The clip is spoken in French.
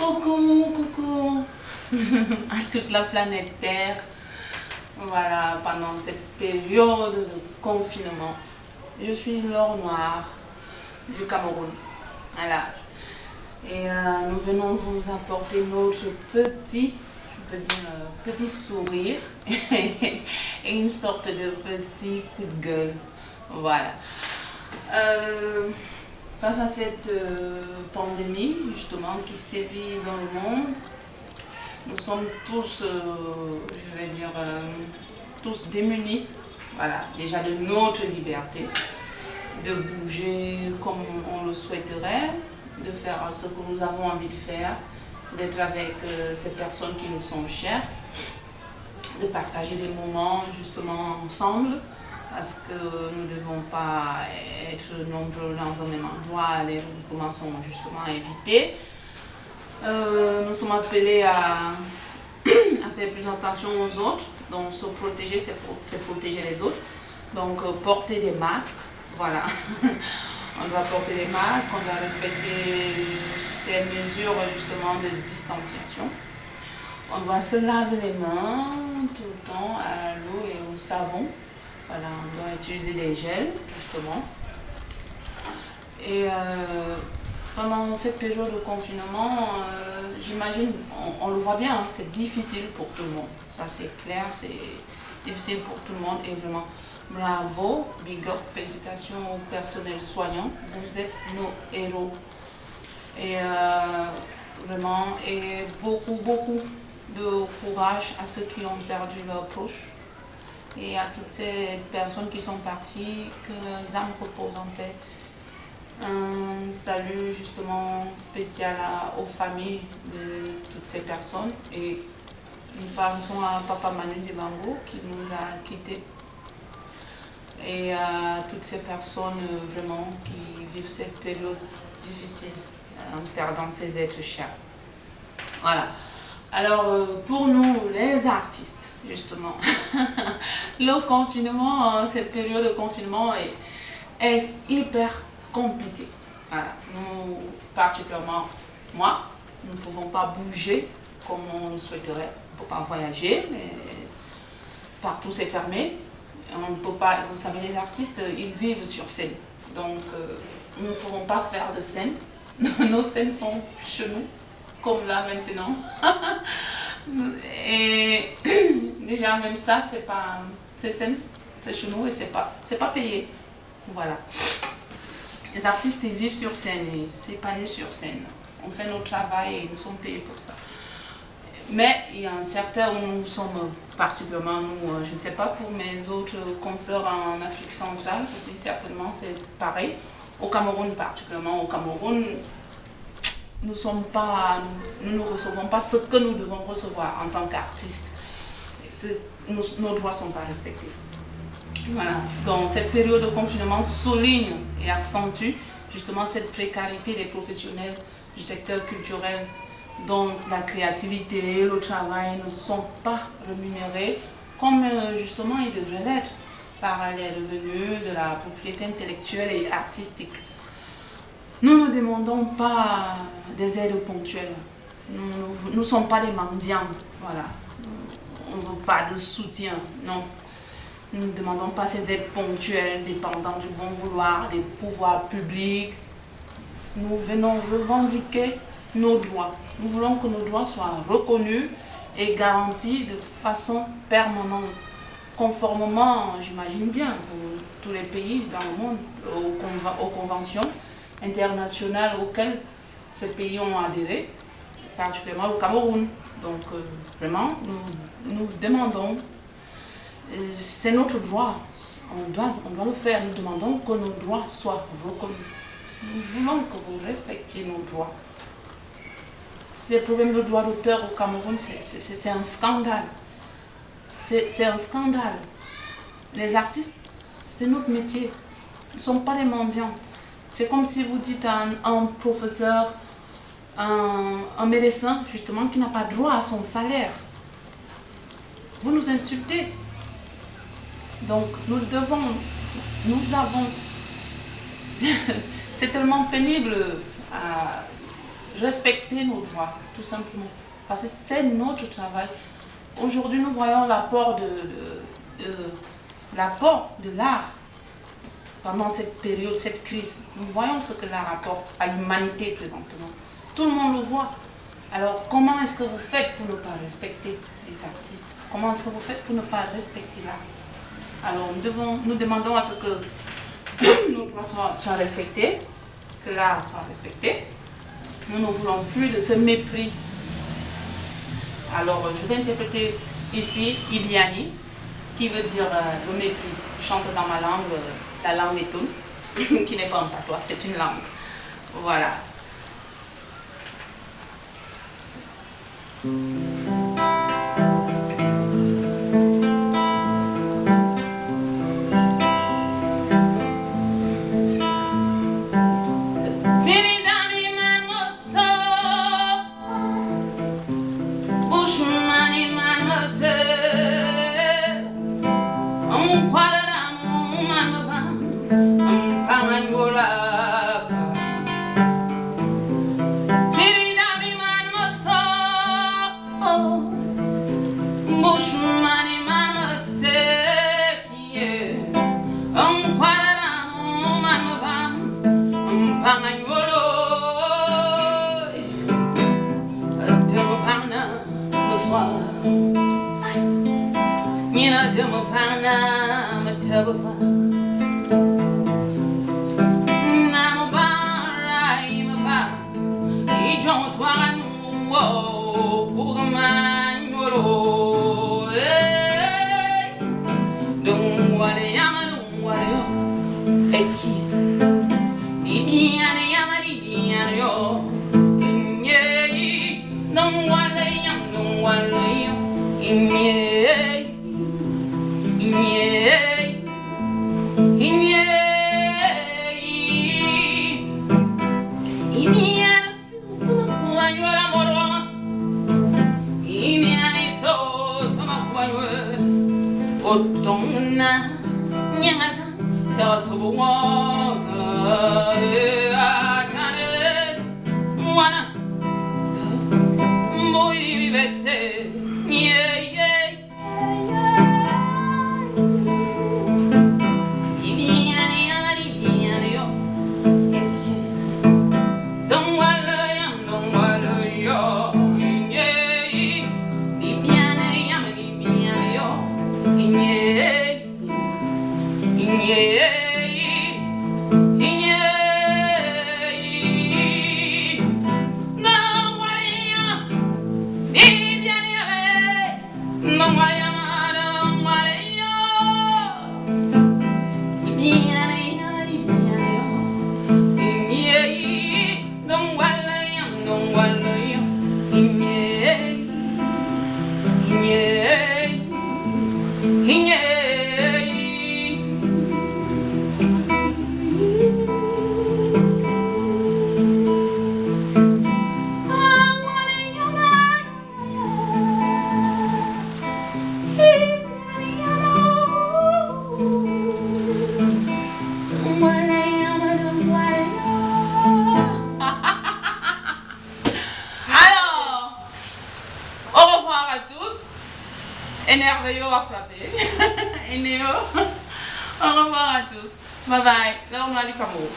Coucou, coucou à toute la planète Terre. Voilà, pendant cette période de confinement, je suis Laure Noire du Cameroun. Voilà. Et nous venons vous apporter notre petit sourire et une sorte de petit coup de gueule. Voilà. Face à cette pandémie, justement, qui sévit dans le monde, nous sommes tous, tous démunis, voilà, déjà de notre liberté, de bouger comme on le souhaiterait, de faire ce que nous avons envie de faire, d'être avec ces personnes qui nous sont chères, de partager des moments justement ensemble, parce que nous ne devons pas être nombreux dans un même endroit, les gens commençons justement à éviter. Nous sommes appelés à faire plus attention aux autres, donc se protéger, c'est protéger les autres, donc porter des masques, voilà. On doit porter des masques, on doit respecter ces mesures justement de distanciation. On doit se laver les mains tout le temps à l'eau et au savon. Voilà, on doit utiliser des gels, justement. Et pendant cette période de confinement, j'imagine, on le voit bien, hein, c'est difficile pour tout le monde. Ça c'est clair, c'est difficile pour tout le monde et vraiment bravo, big up, félicitations au personnel soignant. Vous êtes nos héros. Et vraiment, et beaucoup de courage à ceux qui ont perdu leurs proches. Et à toutes ces personnes qui sont parties, que leurs âmes reposent en paix. Un salut justement spécial aux familles de toutes ces personnes. Et nous pensons à Papa Manu Dibango qui nous a quittés. Et à toutes ces personnes vraiment qui vivent cette période difficile en perdant ces êtres chers. Voilà. Alors pour nous les artistes, justement, le confinement, cette période de confinement est hyper compliquée. Voilà. Nous, particulièrement moi, nous ne pouvons pas bouger comme on le souhaiterait. On ne peut pas voyager, mais partout c'est fermé. On ne peut pas, vous savez, les artistes, ils vivent sur scène. Donc nous ne pouvons pas faire de scène. Nos scènes sont chez nous, comme là maintenant. Et déjà même ça, c'est scène, c'est chez nous et c'est pas payé. Voilà. Les artistes ils vivent sur scène et s'épanouissent sur scène. On fait notre travail et nous sommes payés pour ça. Mais il y a un secteur où nous sommes particulièrement, nous, je ne sais pas pour mes autres consoeurs en Afrique centrale, aussi certainement c'est pareil. Au Cameroun particulièrement, au Cameroun, nous ne recevons pas ce que nous devons recevoir en tant qu'artistes. Nos droits ne sont pas respectés. Voilà. Donc cette période de confinement souligne et accentue justement cette précarité des professionnels du secteur culturel dont la créativité et le travail ne sont pas rémunérés comme justement ils devraient l'être par les revenus de la propriété intellectuelle et artistique. Nous ne demandons pas des aides ponctuelles. Nous ne sommes pas des mendiants. Voilà. On ne veut pas de soutien. Non. Nous ne demandons pas ces aides ponctuelles dépendant du bon vouloir des pouvoirs publics. Nous venons revendiquer nos droits. Nous voulons que nos droits soient reconnus et garantis de façon permanente, conformément, j'imagine bien, pour tous les pays dans le monde, aux conventions internationales auxquelles ces pays ont adhéré, particulièrement le Cameroun. Donc vraiment, nous demandons, c'est notre droit, on doit le faire, nous demandons que nos droits soient reconnus. Nous voulons que vous respectiez nos droits. Ces problèmes de droits d'auteur au Cameroun, c'est un scandale. C'est un scandale. Les artistes, c'est notre métier. Nous ne sommes pas des mendiants. C'est comme si vous dites à un professeur, un médecin, justement, qui n'a pas droit à son salaire. Vous nous insultez. Donc, nous avons... c'est tellement pénible respecter nos droits, tout simplement. Parce que c'est notre travail. Aujourd'hui, nous voyons l'apport de l'art pendant cette période, cette crise. Nous voyons ce que l'art apporte à l'humanité présentement. Tout le monde le voit. Alors, comment est-ce que vous faites pour ne pas respecter les artistes? Comment est-ce que vous faites pour ne pas respecter l'art? Alors, nous demandons à ce que nos droits soient respectés, que l'art soit respecté. Nous ne voulons plus de ce mépris. Alors, je vais interpréter ici Ibiani, qui veut dire le mépris. Je chante dans ma langue, la langue Métoune, qui n'est pas un patois, c'est une langue. Voilà. Énerveilleux à frapper. Énéo. Au revoir à tous. Bye bye. Là, on a du Cameroun.